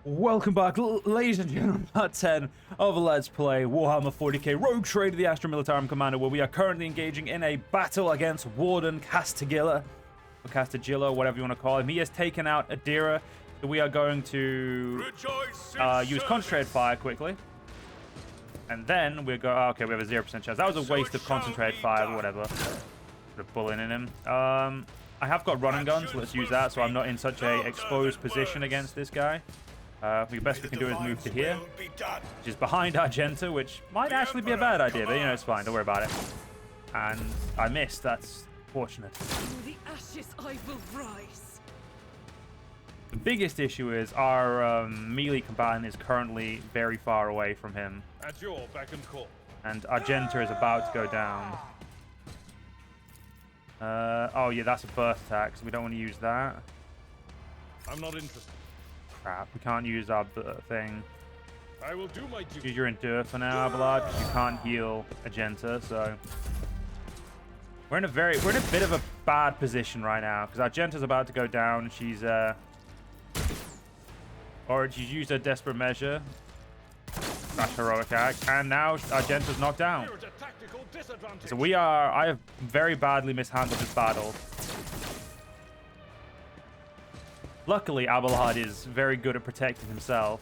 Welcome back, ladies and gentlemen, part 10 of Let's Play Warhammer 40k Rogue Trader, the Astra Militarum Commander, where we are currently engaging in a battle against Warden Castigilla, or Castigilla, whatever you want to call him. He has taken out Adira, so we are going to use Concentrated Fire quickly. And then we're going... okay, we have a 0% chance. That was a waste of Concentrated Fire, or whatever. Put a bullet in him. I have got running guns, so let's use that, so I'm not in such a exposed position against this guy. The best we can do is move to here, which is behind Argenta, which might actually be a bad idea, but you know, it's fine, don't worry about it. And I missed, that's fortunate. The ashes I will rise. The biggest issue is our melee combatant is currently very far away from him. At your beck and call. And Argenta is about to go down. Oh yeah, that's a burst attack, so we don't want to use that. I'm not interested. Crap, we can't use our thing. I will do my duty. Use your Endure for now, Abelard, because you can't heal Argenta, so... We're in a bit of a bad position right now, because Argenta's about to go down. She's, or she's used her Desperate Measure. That's Heroic Act, and now Argenta's knocked down. So I have very badly mishandled this battle. Luckily, Abelard is very good at protecting himself.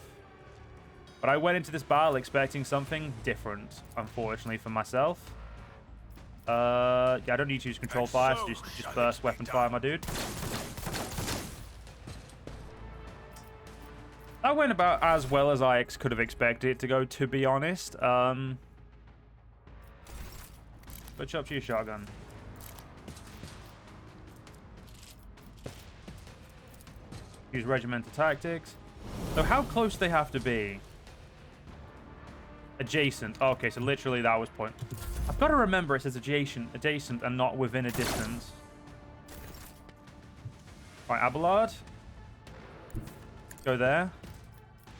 But I went into this battle expecting something different, unfortunately, for myself. Yeah, I don't need to use Control Fire, so just burst Weapon Fire, my dude. That went about as well as I could have expected it to go, to be honest. Switch up to your shotgun. Use regimental tactics. So how close they have to be? Adjacent. Oh, okay, so literally that was point. I've got to remember it says adjacent, and not within a distance. All right, Abelard. Go there.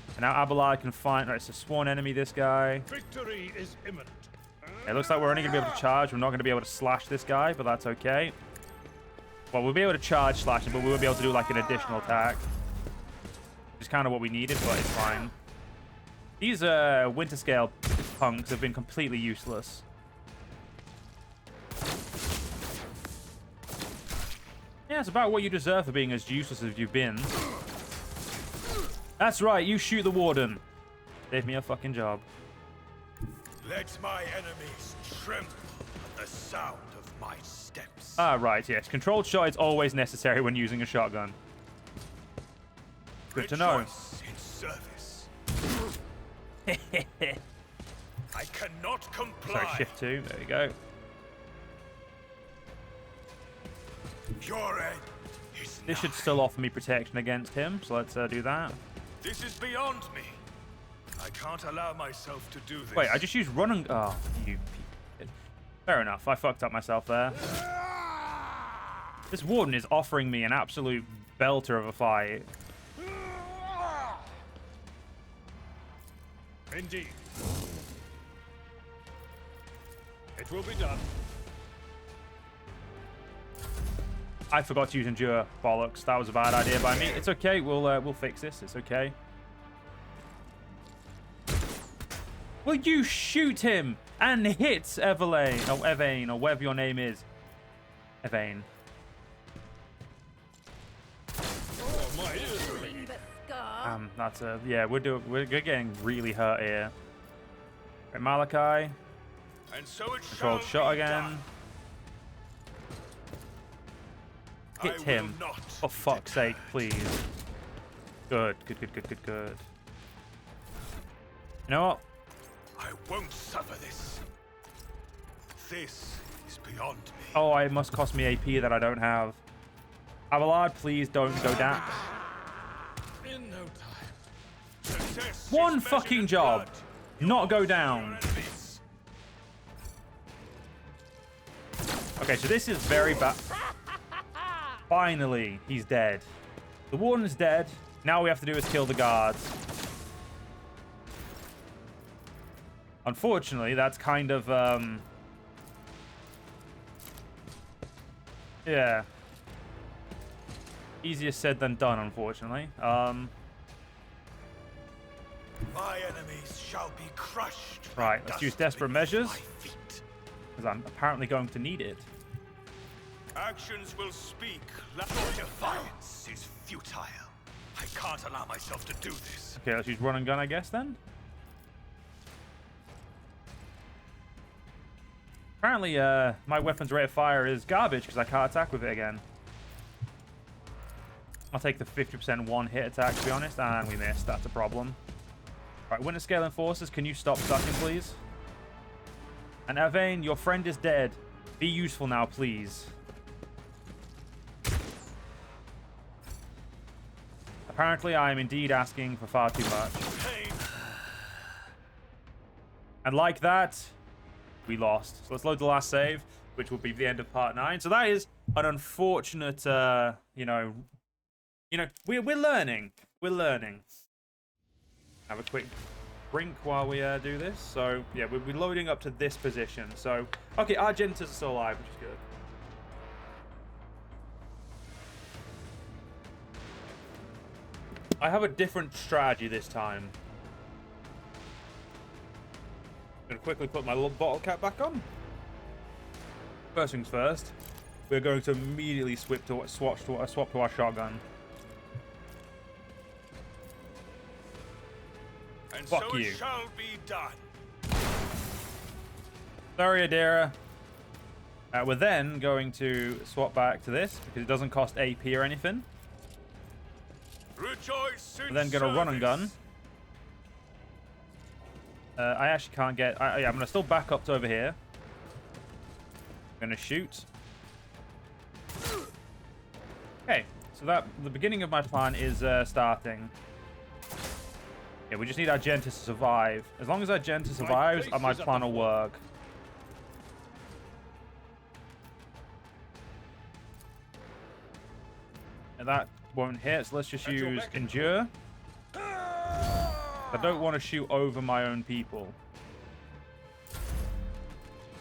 And now Abelard can find... Right, it's a sworn enemy, this guy. Victory is imminent. It looks like we're only going to be able to charge. We're not going to be able to slash this guy, but that's okay. Well, we'll be able to charge slash him, but we won't be able to do like an additional attack. Which is kind of what we needed, but it's fine. These Winter Scale punks have been completely useless. Yeah, it's about what you deserve for being as useless as you've been. That's right, you shoot the Warden. Save me a fucking job. Let my enemies tremble at the sound of my steps. Ah, right, yes. Controlled shot is always necessary when using a shotgun. Good to know. In service. I cannot comply. Sorry, shift 2. There we go. Your end is This should still offer me protection against him, so let's do that. This is beyond me. I can't allow myself to do this. Wait, I just used running... Oh, you... Fair enough. I fucked up myself there. This Warden is offering me an absolute belter of a fight. Indeed. It will be done. I forgot to use Endure. Bollocks. That was a bad idea by me. It's okay. We'll fix this. It's okay. Will you shoot him and hit Evelaine? Oh, Evain, or whatever your name is. Evain. Oh, my ears are ringing. That's a... Yeah, we're getting really hurt here. Right, Malachi. And so it Controlled shall shot be again. done. Hit I will him. not For fuck's sake, please. Good. You know what? I won't suffer this. This is beyond me. Oh, it must cost me AP that I don't have. Abelard, please don't go down. In no time. Success is One measured fucking in job. blood. Not go Your down. enemies. Okay, so this is very bad. Finally, he's dead. The Warden's dead. Now all we have to do is kill the guards. Unfortunately, that's kind of, yeah. Easier said than done, unfortunately. My enemies shall be crushed. Right, and let's dust use desperate beneath measures. my feet. Because I'm apparently going to need it. Actions will speak. Your defiance is futile. I can't allow myself to do this. Okay, let's use run and gun, I guess, then. Apparently, my weapon's rate of fire is garbage because I can't attack with it again. I'll take the 50% one-hit attack, to be honest, and we missed. That's a problem. All right, Winter Scale Enforcers, can you stop sucking, please? And Avane, your friend is dead. Be useful now, please. Apparently, I am indeed asking for far too much. And like that, we lost. So let's load the last save, which will be the end of part 9. So that is an unfortunate, you know, we're learning. We're learning. Have a quick drink while we do this. So yeah, we'll be loading up to this position. So okay, Argentus is still alive, which is good. I have a different strategy this time. I'm going to quickly put my little bottle cap back on. First things first, we're going to immediately swap to our shotgun. And Fuck so you. it shall be done. Sorry, Adira. We're then going to swap back to this because it doesn't cost AP or anything. Rejoice in We're then going to run and gun. service. I actually can't get... yeah, I'm going to still back up to over here. I'm going to shoot. Okay, so the beginning of my plan is starting. Yeah, we just need Argentus to survive. As long as Argentus survives, my plan will work. And that won't hit, so let's just use Endure. I don't want to shoot over my own people.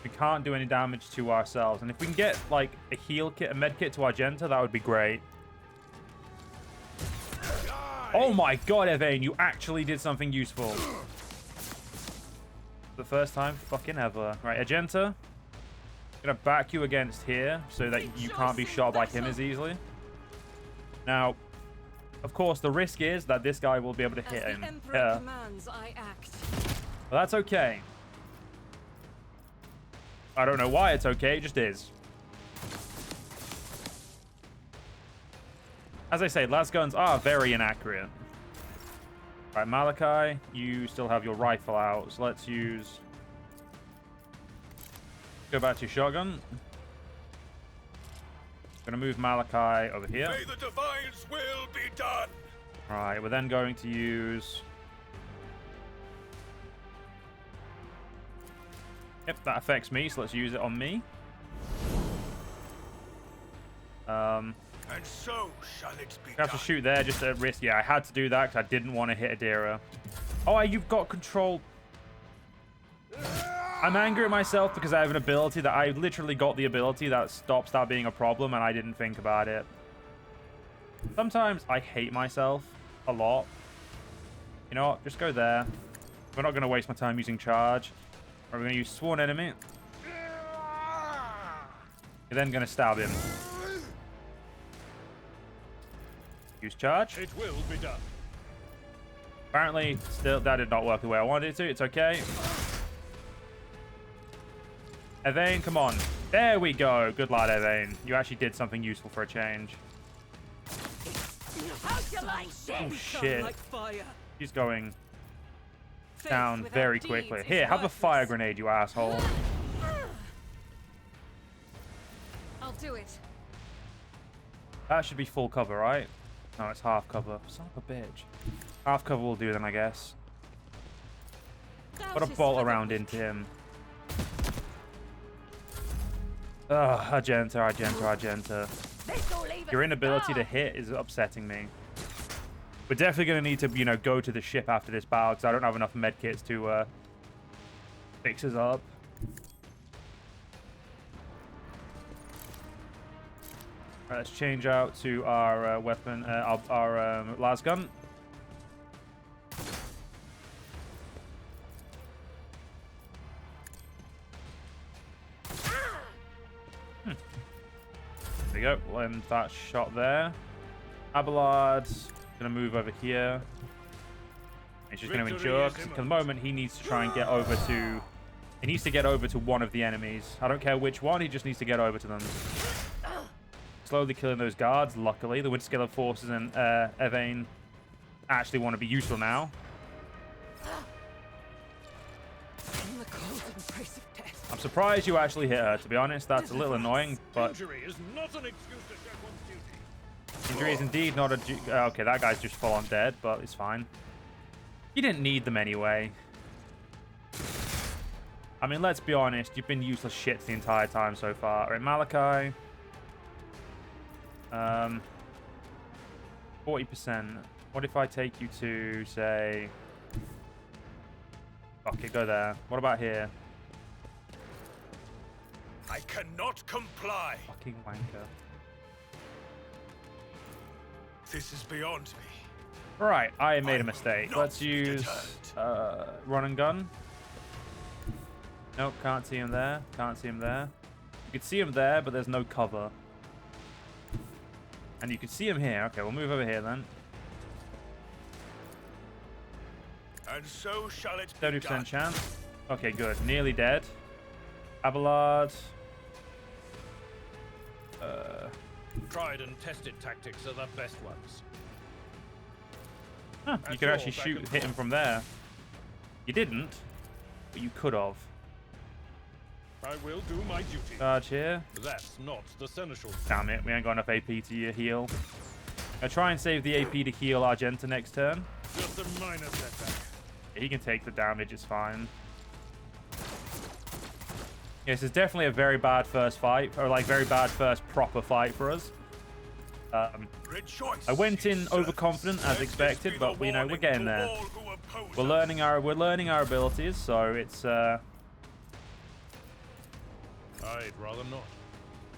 We can't do any damage to ourselves. And if we can get, like, a heal kit, a med kit to Argenta, that would be great. Oh my god, Evane, you actually did something useful. The first time fucking ever. Right, Argenta. I'm gonna back you against here so that you can't be shot by him as easily. Now, of course, the risk is that this guy will be able to hit him. Emperor commands, I act. But that's okay. I don't know why it's okay, it just is. As I say, las guns are very inaccurate. Right, Malachi, you still have your rifle out, so let's use... Go back to your shotgun. Gonna move Malachi over here. May the divine's will be done. Right, we're then going to use... Yep, that affects me, so let's use it on me. And so shall it be I have to shoot there just at risk. Yeah, I had to do that because I didn't want to hit Adira. Oh, you've got control. I'm angry at myself because I have an ability that I literally got the ability that stops that being a problem and I didn't think about it. Sometimes I hate myself a lot. You know what? Just go there. We're not going to waste my time using charge. We're going to use Sworn Enemy. You're then going to stab him. Use charge. It will be done. Apparently, still, that did not work the way I wanted it to. It's okay. Evane, come on. There we go. Good lad, Evane. You actually did something useful for a change. Oh, shit. Like fire. He's going Faith down without very deeds quickly. is Here, have a fire worthless. grenade, you asshole. I'll do it. That should be full cover, right? No, it's half cover. Son of a bitch. Half cover will do then, I guess. Put a bolt around into him. Ugh, Argenta. Your inability to hit is upsetting me. We're definitely going to need to, you know, go to the ship after this battle because I don't have enough medkits to fix us up. Right, let's change out to our weapon, our las gun. we go. We'll end that shot there. Abelard's going to move over here. He's just going to endure, because at the moment he needs to try and get over to... He needs to get over to one of the enemies. I don't care which one, he just needs to get over to them. Slowly killing those guards, luckily. The Windscaler forces and Evane actually want to be useful now. In the cold embrace of death. I'm surprised you actually hit her, to be honest. That's a little annoying, but... Injury is not an excuse to shirk one's duty. Injury is indeed not a... okay, that guy's just full on dead, but it's fine. You didn't need them anyway. I mean, let's be honest. You've been useless shits the entire time so far. All right, Malachi. 40%. What if I take you to, say... Okay, go there. What about here? I cannot comply. Fucking wanker. This is beyond me. Right, I made a will mistake. not Let's be use deterred. run and gun. Nope, can't see him there. Can't see him there. You can see him there, but there's no cover. And you can see him here. Okay, we'll move over here then. And so shall it be 30% done. chance. Okay, good. Nearly dead. Abelard. Tried and tested tactics are the best ones. Huh, you That's could all, actually back hit and him forth. from there. You didn't, but you could have. I will do my duty. Charge here. That's not the seneschal. Damn it, we ain't got enough AP to heal. I'll try and save the AP to heal Argenta next turn. Just a minor setback. He can take the damage, it's fine. Yes, it's definitely a very bad first fight, or like very bad first proper fight for us. Rejoice, I went in ye overconfident servants. as Let this expected, be but the you know we're warning getting to there. all who oppose We're us. learning our abilities, so it's I'd rather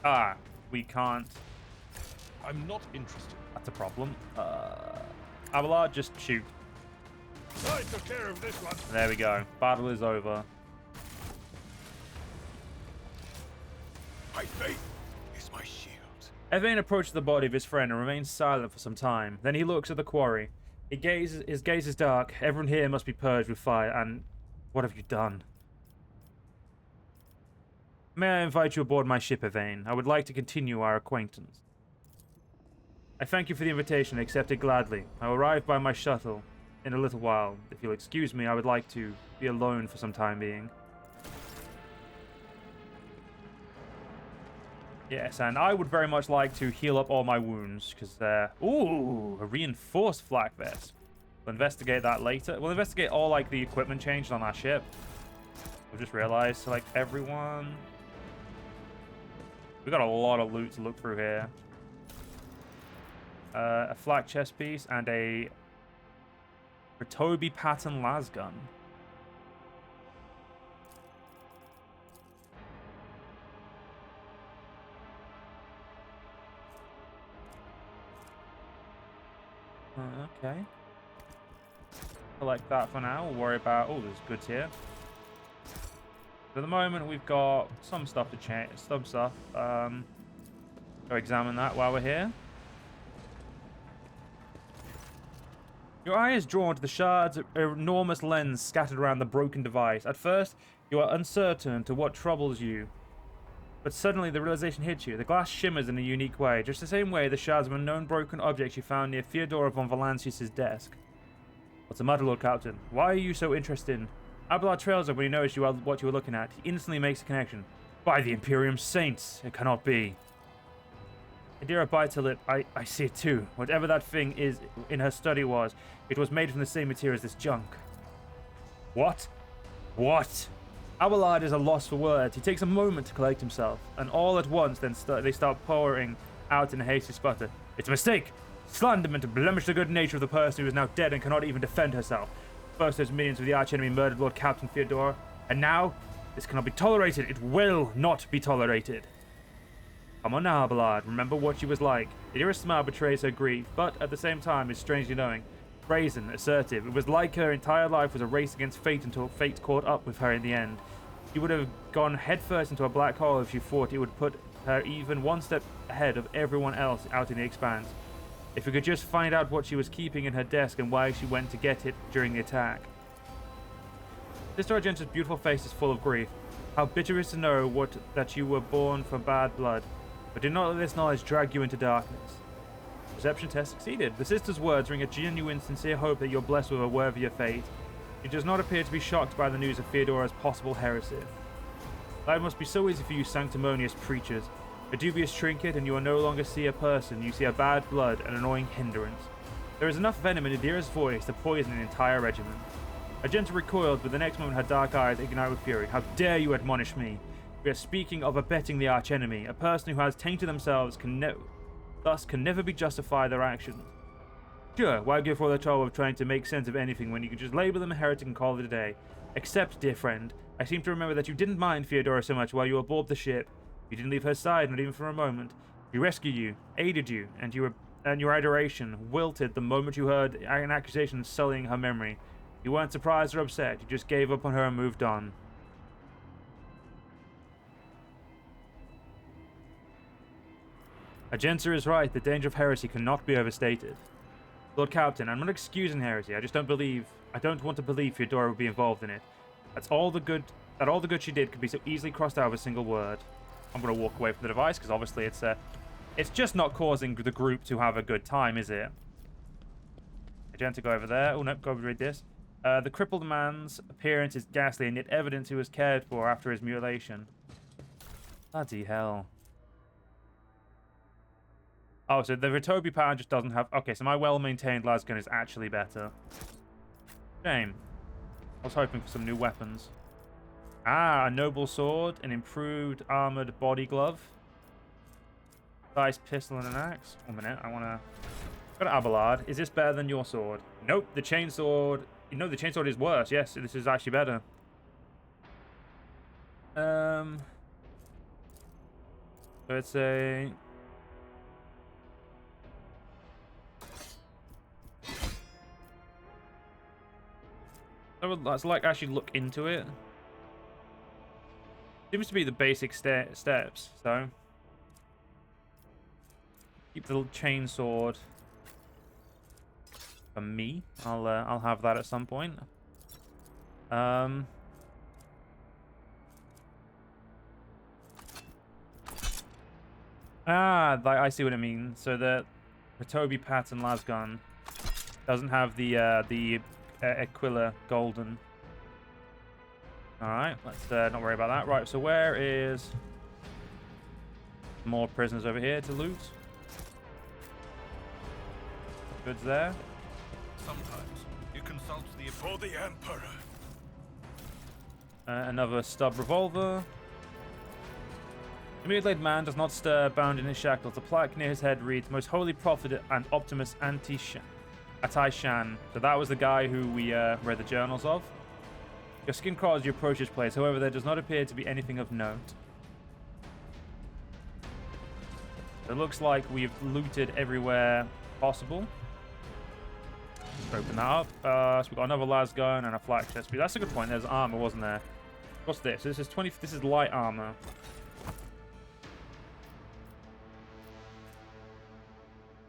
not. we can't. I'm not interested. That's a problem. Abelard, just shoot. I took care of this one. There we go. Battle is over. My faith is my shield. Evane approaches the body of his friend and remains silent for some time. Then he looks at the quarry. His gaze is dark. Everyone here must be purged with fire. And what have you done? May I invite you aboard my ship, Evane? I would like to continue our acquaintance. I thank you for the invitation. I accept it gladly. I will arrive by my shuttle in a little while. If you'll excuse me, I would like to be alone for some time being. Yes, and I would very much like to heal up all my wounds, because they're... Ooh, a reinforced flak vest. We'll investigate that later. We'll investigate all, like, the equipment changes on our ship. We've just realized, like, everyone... We got a lot of loot to look through here. A flak chest piece and a Toby pattern lasgun. Okay. Collect that for now. We'll worry about... Oh, there's goods here. For the moment, we've got some stuff to change. Some stuff. Go examine that while we're here. Your eye is drawn to the shards of enormous lens scattered around the broken device. At first, you are uncertain to what troubles you. But suddenly, the realization hits you. The glass shimmers in a unique way, just the same way the shards of unknown broken objects you found near Fyodor von Valancius' desk. What's the matter, Lord Captain? Why are you so interested in... Abelard trails up when he knows what you were looking at. He instantly makes a connection. By the Imperium Saints, it cannot be. Adira bites her lip. I see it too. Whatever that thing is in her study was, it was made from the same material as this junk. What? What? Abelard is a loss for words. He takes a moment to collect himself, and all at once then they start pouring out in a hasty sputter. It's a mistake! Slander meant to blemish the good nature of the person who is now dead and cannot even defend herself. First those minions of the archenemy murdered Lord Captain Fyodor, and now this cannot be tolerated. It will not be tolerated. Come on now, Abelard. Remember what she was like. Adira's smile betrays her grief, but at the same time is strangely knowing. Brazen, assertive. It was like her entire life was a race against fate until fate caught up with her in the end. She would have gone headfirst into a black hole if she thought it would put her even one step ahead of everyone else out in the Expanse. If we could just find out what she was keeping in her desk and why she went to get it during the attack. Sister Argenta's beautiful face is full of grief. How bitter it is to know that you were born from bad blood, but do not let this knowledge drag you into darkness. Perception test succeeded. The sister's words ring a genuine, sincere hope that you're blessed with a worthier fate. She does not appear to be shocked by the news of Theodora's possible heresy. Life must be so easy for you sanctimonious preachers. A dubious trinket, and you will no longer see a person. You see a bad blood, an annoying hindrance. There is enough venom in Adira's voice to poison an entire regiment. Argenta recoiled, but the next moment her dark eyes ignite with fury. How dare you admonish me? We are speaking of abetting the archenemy. A person who has tainted themselves thus can never be justified their actions. Sure, why go for the trouble of trying to make sense of anything when you can just label them a heretic and call it a day? Except, dear friend, I seem to remember that you didn't mind Theodora so much while you were aboard the ship. You didn't leave her side, not even for a moment. She rescued you, aided you, and your adoration wilted the moment you heard an accusation sullying her memory. You weren't surprised or upset, you just gave up on her and moved on. Argenta is right, the danger of heresy cannot be overstated. Lord Captain, I'm not excusing heresy, I don't want to believe Theodora would be involved in it. That all the good she did could be so easily crossed out with a single word. I'm going to walk away from the device, because obviously it's just not causing the group to have a good time, is it? Argenta, go over there. Oh, no, go read this. The crippled man's appearance is ghastly, and yet evidence he was cared for after his mutilation. Bloody hell. Oh, so the Ritobi pattern just doesn't have... Okay, so my well-maintained lasgun is actually better. Shame. I was hoping for some new weapons. Ah, a noble sword, an improved armored body glove. Nice pistol and an axe. 1 minute, I want to... Got an Abelard. Is this better than your sword? Nope, the chainsword... No, the chainsword is worse. Yes, this is actually better. So it's a... Let's like actually look into it. Seems to be the basic steps. So keep the chainsword for me. I'll have that at some point. I see what it means. So the Toby pattern lasgun doesn't have the Aquila golden. Alright, let's not worry about that. Right, so where is more prisoners over here to loot? Goods there. Sometimes you consult for the Emperor. Another stub revolver. The mutilated man does not stir, bound in his shackles. The plaque near his head reads, Most Holy Prophet and Optimus Atai-Shan. So that was the guy who we read the journals of. Your skin crawls as you approach this place. However, there does not appear to be anything of note. It looks like we've looted everywhere possible. Let's open that up. So we've got another lasgun and a flak chest. That's a good point. There's armor, wasn't there? What's this? This is light armor.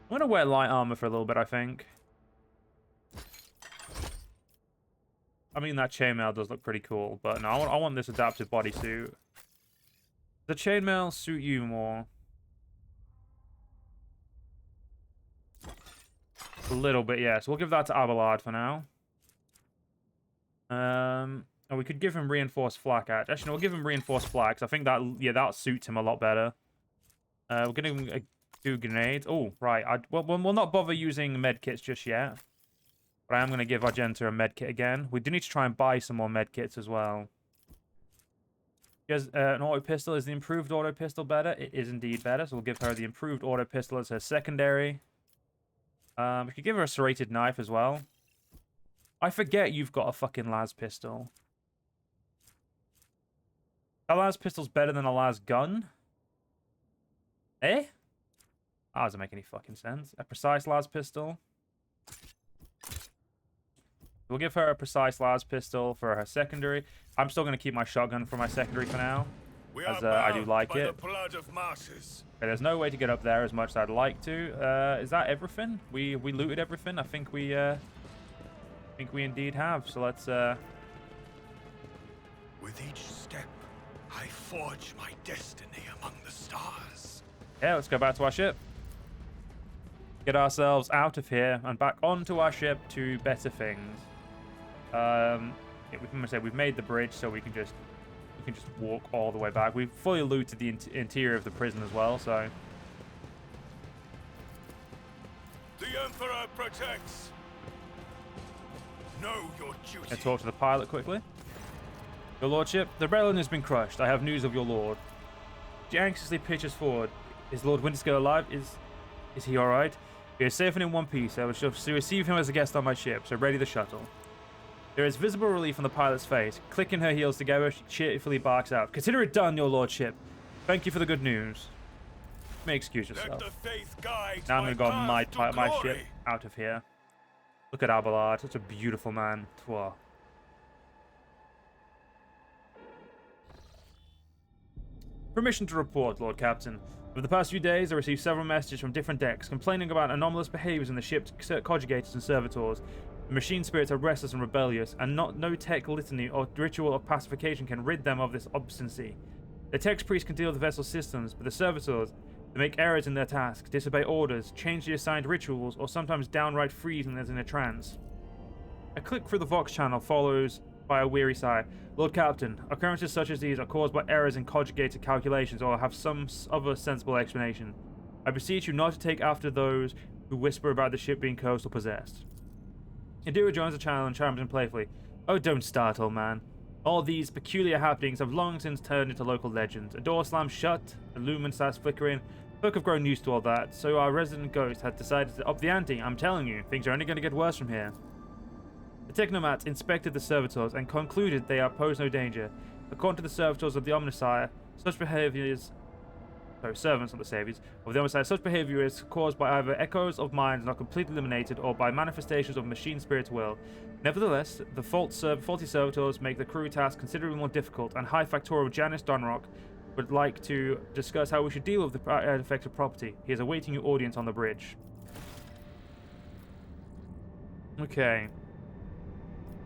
I'm gonna wear light armor for a little bit, I think. I mean, that chainmail does look pretty cool, but no, I want this adaptive bodysuit. The chainmail suit you more. A little bit, yeah. So we'll give that to Abelard for now. And we could give him reinforced flak. Actually, no, we'll give him reinforced flak. I think that suits him a lot better. We're gonna give him 2 grenades. Oh, right. We'll not bother using medkits just yet. But I am going to give Argenta a medkit again. We do need to try and buy some more medkits as well. Because an auto pistol. Is the improved auto pistol better? It is indeed better. So we'll give her the improved auto pistol as her secondary. We could give her a serrated knife as well. I forget you've got a fucking las pistol. A las pistol's better than a las gun? Eh? That doesn't make any fucking sense. A precise las pistol. We'll give her a precise las pistol for her secondary. I'm still going to keep my shotgun for my secondary for now. We as are I do bound like by it. the blood of masses. Okay, there's no way to get up there as much as I'd like to. Is that everything? We looted everything. I think we indeed have. So let's. With each step, I forge my destiny among the stars. Yeah, let's go back to our ship. Get ourselves out of here and back onto our ship to better things. Yeah, we've made the bridge, so we can just walk all the way back. We've fully looted the interior of the prison as well, so. The Emperor protects. Know your duty. Let's talk to the pilot quickly. Your Lordship, the rebellion has been crushed. I have news of your Lord. She anxiously pitches forward. Is Lord Winterscale alive? Is he alright? He is safe and in one piece. I shall receive him as a guest on my ship, so ready the shuttle. There is visible relief on the pilot's face. Clicking her heels together, she cheerfully barks out. Consider it done, your Lordship. Thank you for the good news. You may excuse yourself. Let the faith guide Now I'm going to go on my glory. ship out of here. Look at Abelard, such a beautiful man. Twah. Permission to report, Lord Captain. Over the past few days, I received several messages from different decks complaining about anomalous behaviors in the ship's conjugators and servitors. The machine spirits are restless and rebellious, and no tech litany or ritual of pacification can rid them of this obstinacy. The tech priests can deal with the vessel's systems, but the servitors, they make errors in their tasks, disobey orders, change the assigned rituals, or sometimes downright freeze when there's in a trance. A click through the Vox channel follows by a weary sigh. Lord Captain, occurrences such as these are caused by errors in conjugated calculations or have some other sensible explanation. I beseech you not to take after those who whisper about the ship being cursed or possessed. Indira joins the channel and chimes in playfully. Oh, don't start, old man. All these peculiar happenings have long since turned into local legends. A door slams shut, a lumen starts flickering. Folk have grown used to all that, so our resident ghost has decided to up the ante. I'm telling you, things are only going to get worse from here. The technomats inspected the servitors and concluded they pose no danger. According to the servitors of the Omnissiah, such behaviors... Sorry, servants, not the saviors, of the Omnissiah, such behavior is caused by either echoes of minds not completely eliminated or by manifestations of machine spirit's will. Nevertheless, the faulty servitors make the crew task considerably more difficult, and High Factorial Janice Donrock would like to discuss how we should deal with the affected property. He is awaiting your audience on the bridge. Okay.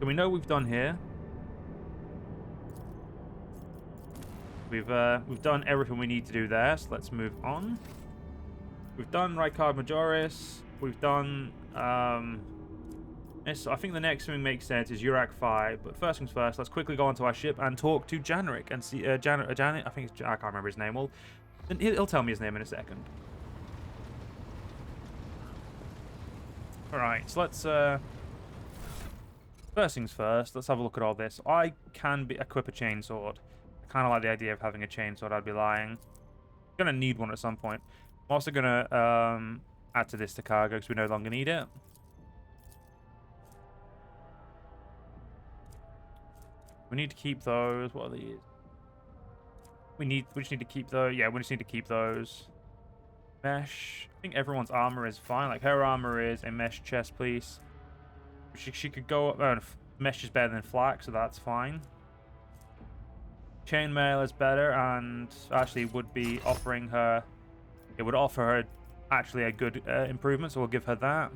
So we know what we've done here. We've done everything we need to do there, so let's move on. We've done Rykard Majoris. We've done I think the next thing makes sense is Urak 5, but first things first, let's quickly go onto our ship and talk to Janrik and see Janet. I think it's I can't remember his name. Well, he'll tell me his name in a second. All right, so let's first things first. Let's have a look at all this. I can equip a chainsword. I kind of like the idea of having a chainsword. I'd be lying. I'm gonna need one at some point. I'm also gonna add to this to cargo because we no longer need it. We need to keep those. What are these? We just need to keep those. Yeah, we just need to keep those. Mesh. I think everyone's armor is fine. Like her armor is a mesh chest piece. She could go up. Mesh is better than flak, so that's fine. Chainmail is better, and actually would be offering her. It would offer her actually a good improvement, so we'll give her that.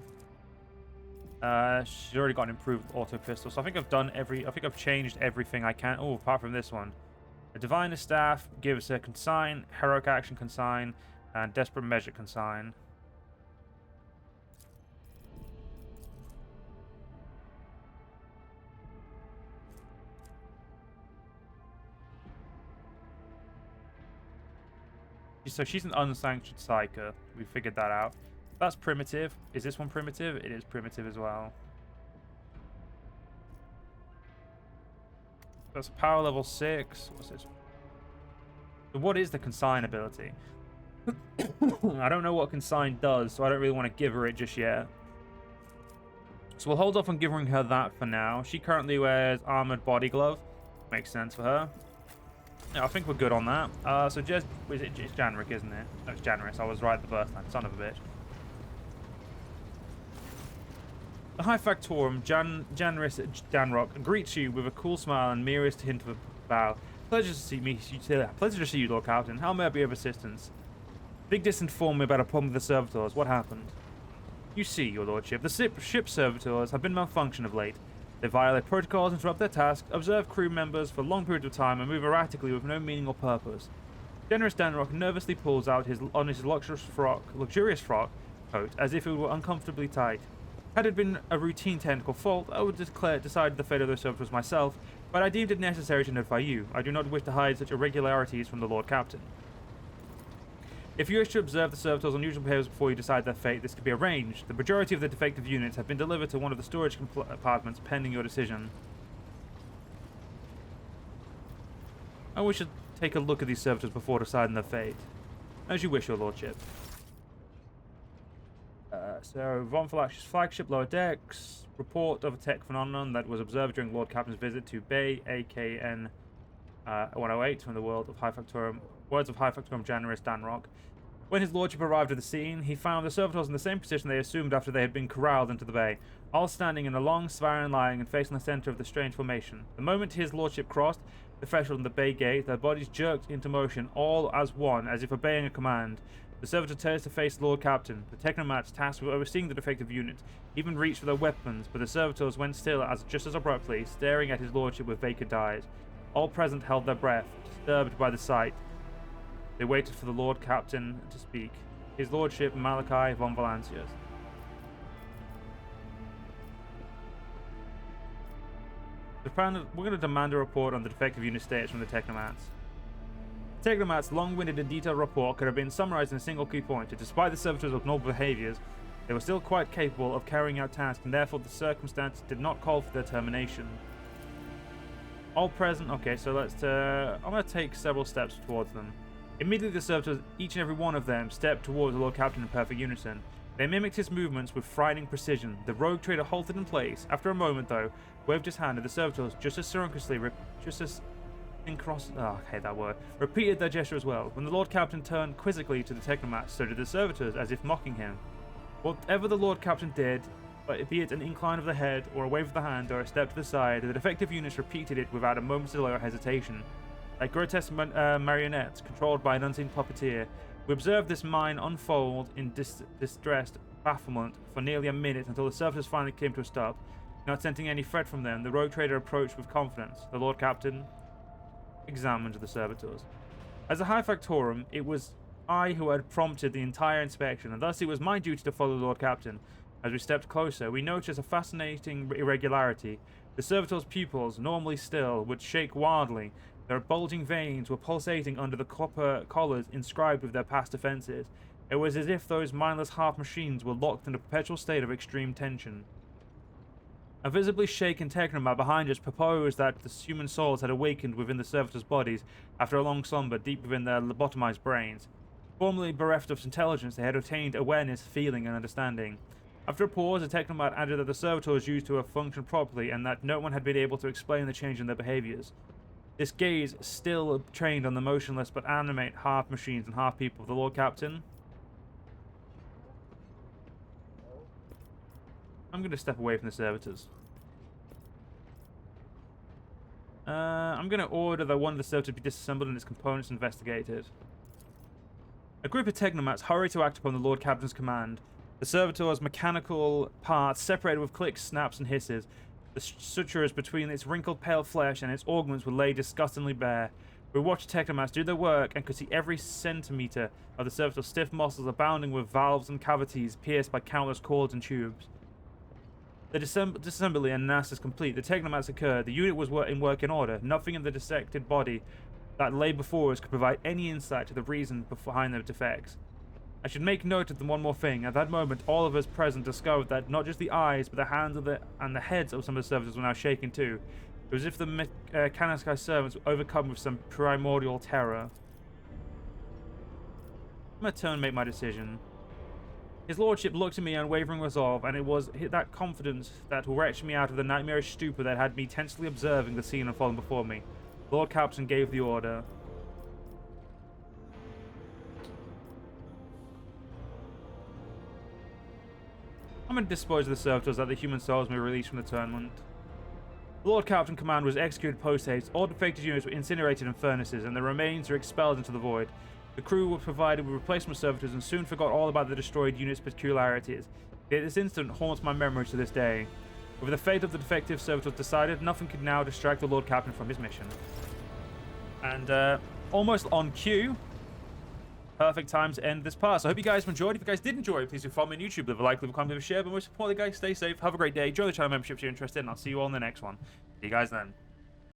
She's already got an improved auto pistol, so I think I've done I think I've changed everything I can. Oh, apart from this one. A Diviner Staff gives her Consign, Heroic Action Consign, and Desperate Measure Consign. So she's an unsanctioned psyker. We figured that out. That's primitive. Is this one primitive? It is primitive as well. That's power level 6. What's this? So what is the Consign ability? I don't know what Consign does, so I don't really want to give her it just yet. So we'll hold off on giving her that for now. She currently wears Armored Body Glove. Makes sense for her. Yeah, I think we're good on that. So just... It's Janrik, isn't it? No, it's Janiris. I was right the first time. Son of a bitch. The High Factorum, Janiris Danrock, greets you with a cool smile and merest hint of a bow. Pleasure to see me. Pleasure to see you, Lord Captain. How may I be of assistance? Big Dis informed me about a problem with the servitors. What happened? You see, your lordship, the ship servitors have been malfunctioning of late. They violate protocols, interrupt their tasks, observe crew members for long periods of time, and move erratically with no meaning or purpose. Generous Danrock nervously pulls out his luxurious frock coat as if it were uncomfortably tight. Had it been a routine technical fault, I would decide the fate of those servitors myself, but I deemed it necessary to notify you. I do not wish to hide such irregularities from the Lord Captain. If you wish to observe the servitors' unusual behaviors before you decide their fate, this could be arranged. The majority of the defective units have been delivered to one of the storage compartments pending your decision. And we should take a look at these servitors before deciding their fate. As you wish, your lordship. So, Von Flash's flagship lower decks. Report of a tech phenomenon that was observed during Lord Captain's visit to Bay AKN 108 from the world of High Factorum. Words of High Factorum Generous Danrock. When his lordship arrived at the scene, he found the servitors in the same position they assumed after they had been corralled into the bay, all standing in a long spiral line and facing the center of the strange formation. The moment his lordship crossed the threshold in the bay gate, their bodies jerked into motion, all as one, as if obeying a command. The servitor turns to face Lord Captain. The technomats tasked with overseeing the defective unit even reached for their weapons, but the servitors went still just as abruptly, staring at his lordship with vacant eyes. All present held their breath, disturbed by the sight. They waited for the Lord Captain to speak. His Lordship Malachi von Valancius. We're going to demand a report on the defective unit status from the technomats. The technomats' long-winded and detailed report could have been summarized in a single key point. Despite the servitors' abnormal behaviors, they were still quite capable of carrying out tasks, and therefore the circumstances did not call for their termination. All present. Okay, so I'm going to take several steps towards them. Immediately, the servitors, each and every one of them, stepped towards the Lord Captain in perfect unison. They mimicked his movements with frightening precision. The rogue trader halted in place. After a moment, though, waved his hand, and the servitors, repeated their gesture as well. When the Lord Captain turned quizzically to the technomats, so did the servitors, as if mocking him. Whatever the Lord Captain did, be it an incline of the head, or a wave of the hand, or a step to the side, the defective units repeated it without a moment's delay or hesitation. Like grotesque marionettes controlled by an unseen puppeteer, we observed this mine unfold in distressed bafflement for nearly a minute until the servitors finally came to a stop. Not sensing any threat from them, the rogue trader approached with confidence. The Lord Captain examined the servitors. As a High Factorum, it was I who had prompted the entire inspection, and thus it was my duty to follow the Lord Captain. As we stepped closer, we noticed a fascinating irregularity. The servitors' pupils, normally still, would shake wildly. Their bulging veins were pulsating under the copper collars inscribed with their past offenses. It was as if those mindless half machines were locked in a perpetual state of extreme tension. A visibly shaken technomat behind us proposed that the human souls had awakened within the servitors' bodies after a long slumber deep within their lobotomized brains. Formerly bereft of intelligence, they had attained awareness, feeling, and understanding. After a pause, the technomat added that the servitors used to have functioned properly and that no one had been able to explain the change in their behaviors. This gaze still trained on the motionless but animate half machines and half people of the Lord Captain. I'm going to step away from the servitors. I'm going to order that one of the servitors be disassembled and its components investigated. A group of technomats hurry to act upon the Lord Captain's command. The servitors' mechanical parts separated with clicks, snaps, and hisses. The sutures between its wrinkled pale flesh and its augments were laid disgustingly bare. We watched technomats do their work and could see every centimeter of the servitor's stiff muscles abounding with valves and cavities pierced by countless cords and tubes. The disassembly and analysis complete, the technomats occurred. The unit was in working order. Nothing in the dissected body that lay before us could provide any insight to the reason behind the defects. I should make note of one more thing. At that moment, all of us present discovered that not just the eyes, but the hands and the heads of some of the servitors were now shaking too. It was as if the Mechanicskai servants were overcome with some primordial terror. I'm going to turn and make my decision. His lordship looked at me in unwavering resolve, and it was that confidence that wrenched me out of the nightmarish stupor that had me tensely observing the scene unfolding before me. Lord Captain gave the order. I'm going to dispose of the servitors that the human souls may release from the tournament. The Lord Captain command was executed post-haste, all defected units were incinerated in furnaces, and the remains were expelled into the void. The crew were provided with replacement servitors and soon forgot all about the destroyed unit's peculiarities. Yet this incident haunts my memory to this day. With the fate of the defective servitors decided, nothing could now distract the Lord Captain from his mission. And almost on cue, perfect time to end this part. So I hope you guys enjoyed. If you guys did enjoy it, please do follow me on YouTube, leave a like, leave a comment, leave a share. But most importantly, guys, stay safe, have a great day, join the channel membership if you're interested, and I'll see you all in the next one. See you guys then.